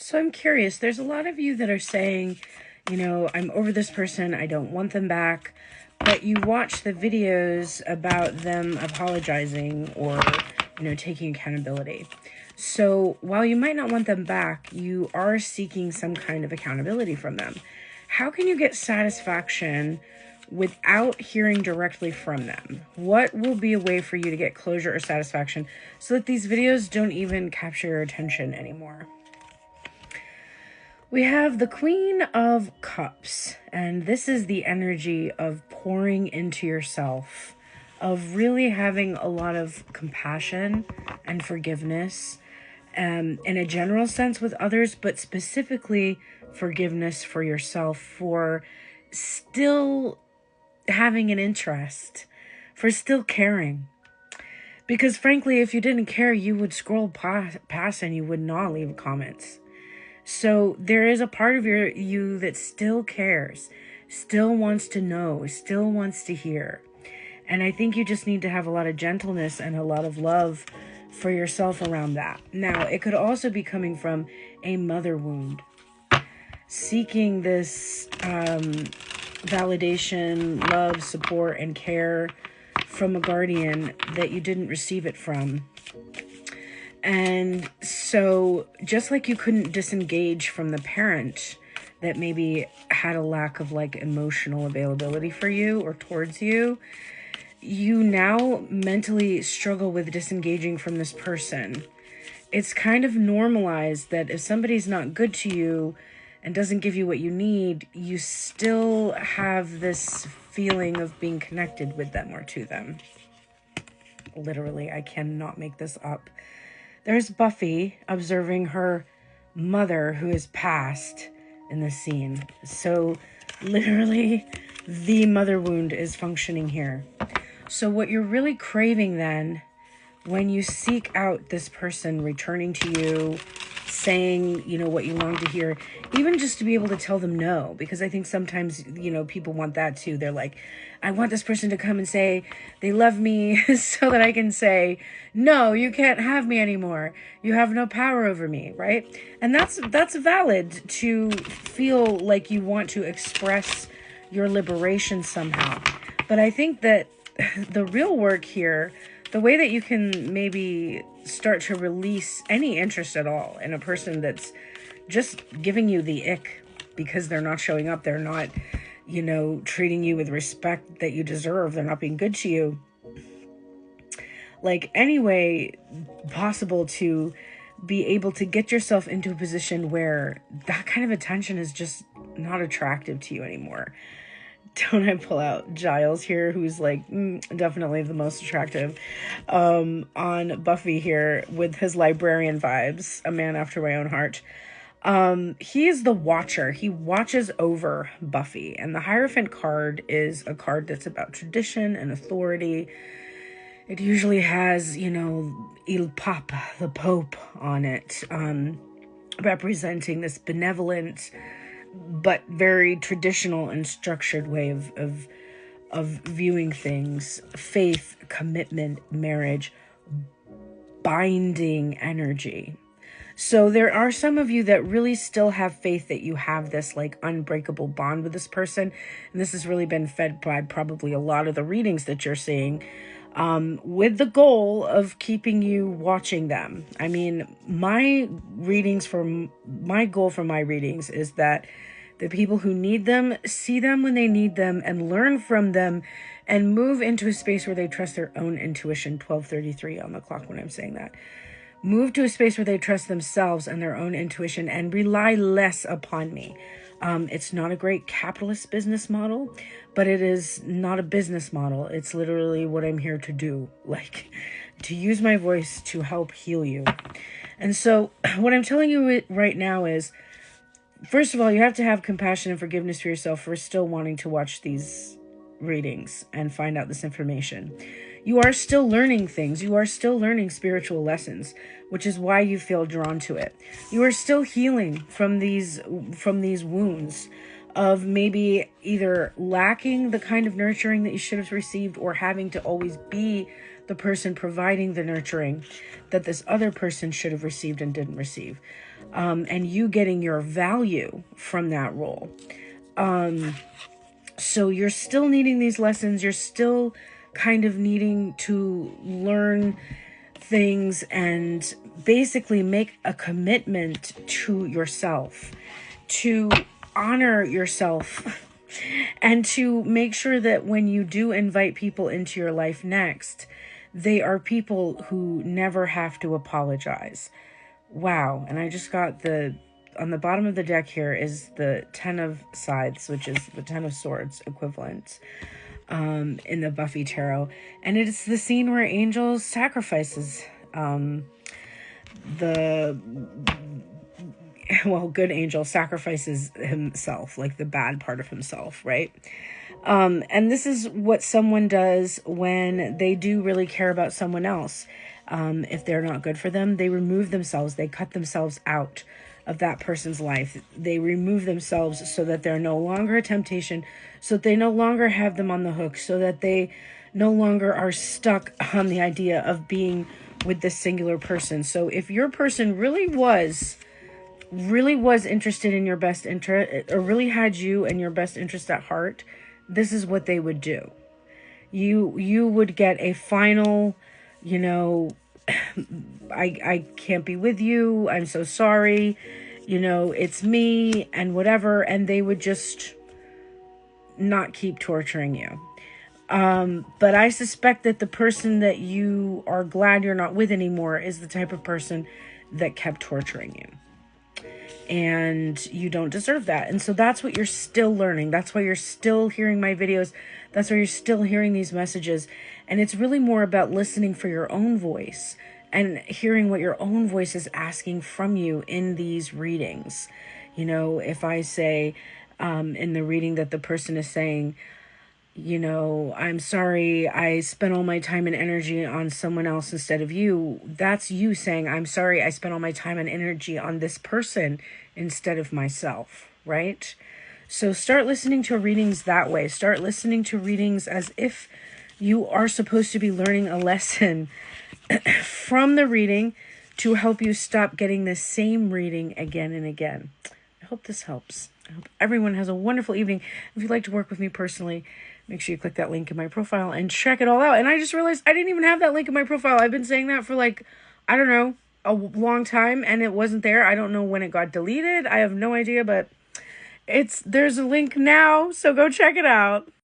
So I'm curious, there's a lot of you that are saying, I'm over this person, I don't want them back, but you watch the videos about them apologizing or, taking accountability. So while you might not want them back, you are seeking some kind of accountability from them. How can you get satisfaction without hearing directly from them? What will be a way for you to get closure or satisfaction so that these videos don't even capture your attention anymore? We have the Queen of Cups, and this is the energy of pouring into yourself, of really having a lot of compassion and forgiveness, in a general sense with others, but specifically forgiveness for yourself for still having an interest, for still caring. Because frankly, if you didn't care, you would scroll past and you would not leave comments. So there is a part of you that still cares, still wants to know, still wants to hear. And I think you just need to have a lot of gentleness and a lot of love for yourself around that. Now, it could also be coming from a mother wound, seeking this validation, love, support, and care from a guardian that you didn't receive it from. And so just like you couldn't disengage from the parent that maybe had a lack of emotional availability for you or towards you, you now mentally struggle with disengaging from this person. It's kind of normalized that if somebody's not good to you and doesn't give you what you need, you still have this feeling of being connected with them or to them. Literally, I cannot make this up. There's Buffy observing her mother who is passed in the scene. So literally the mother wound is functioning here. So what you're really craving then, when you seek out this person returning to you, saying, what you long to hear, even just to be able to tell them no, because I think sometimes, people want that too. They're like, I want this person to come and say they love me so that I can say, no, you can't have me anymore. You have no power over me, right? And that's valid to feel like you want to express your liberation somehow. But I think that the real work here, the way that you can maybe start to release any interest at all in a person that's just giving you the ick because they're not showing up, they're not, treating you with respect that you deserve, they're not being good to you. Any way possible to be able to get yourself into a position where that kind of attention is just not attractive to you anymore. Don't I pull out Giles here, who's definitely the most attractive on Buffy here with his librarian vibes, a man after my own heart. He is the watcher. He watches over Buffy, and the Hierophant card is a card that's about tradition and authority. It usually has, Il Papa, the Pope, on it, representing this benevolent but very traditional and structured way of viewing things. Faith, commitment, marriage, binding energy. So there are some of you that really still have faith that you have this unbreakable bond with this person. And this has really been fed by probably a lot of the readings that you're seeing, with the goal of keeping you watching them. I mean, my goal for my readings is that the people who need them see them when they need them and learn from them and move into a space where they trust their own intuition. 12:33 on the clock when I'm saying that. Move to a space where they trust themselves and their own intuition and rely less upon me. It's not a great capitalist business model, but it is not a business model. It's literally what I'm here to do, to use my voice to help heal you. And so what I'm telling you right now is, first of all, you have to have compassion and forgiveness for yourself for still wanting to watch these readings and find out this information. You are still learning things. You are still learning spiritual lessons, which is why you feel drawn to it. You are still healing from these wounds of maybe either lacking the kind of nurturing that you should have received or having to always be the person providing the nurturing that this other person should have received and didn't receive. and you getting your value from that role. So you're still needing these lessons. You're still kind of needing to learn things and basically make a commitment to yourself, to honor yourself, and to make sure that when you do invite people into your life next, they are people who never have to apologize. Wow. And I just got on the bottom of the deck here is the 10 of Scythes, which is the 10 of Swords equivalent in the Buffy tarot. And it's the scene where Angel sacrifices good Angel sacrifices himself, like the bad part of himself, right? And this is what someone does when they do really care about someone else. If they're not good for them, they remove themselves. They cut themselves out of that person's life. They remove themselves so that they're no longer a temptation, so that they no longer have them on the hook, so that they no longer are stuck on the idea of being with this singular person. So if your person really was interested in your best interest, or really had you and your best interest at heart, this is what they would do. You would get a final, I can't be with you, I'm so sorry, it's me and whatever, and they would just not keep torturing you. But I suspect that the person that you are glad you're not with anymore is the type of person that kept torturing you. And you don't deserve that. And so that's what you're still learning. That's why you're still hearing my videos. That's why you're still hearing these messages. And it's really more about listening for your own voice and hearing what your own voice is asking from you in these readings. If I say in the reading that the person is saying, I'm sorry, I spent all my time and energy on someone else instead of you. That's you saying, I'm sorry, I spent all my time and energy on this person instead of myself, right? So start listening to readings that way. Start listening to readings as if you are supposed to be learning a lesson from the reading to help you stop getting the same reading again and again. I hope this helps. I hope everyone has a wonderful evening. If you'd like to work with me personally, make sure you click that link in my profile and check it all out. And I just realized I didn't even have that link in my profile. I've been saying that for a long time, and it wasn't there. I don't know when it got deleted. I have no idea, but there's a link now, so go check it out.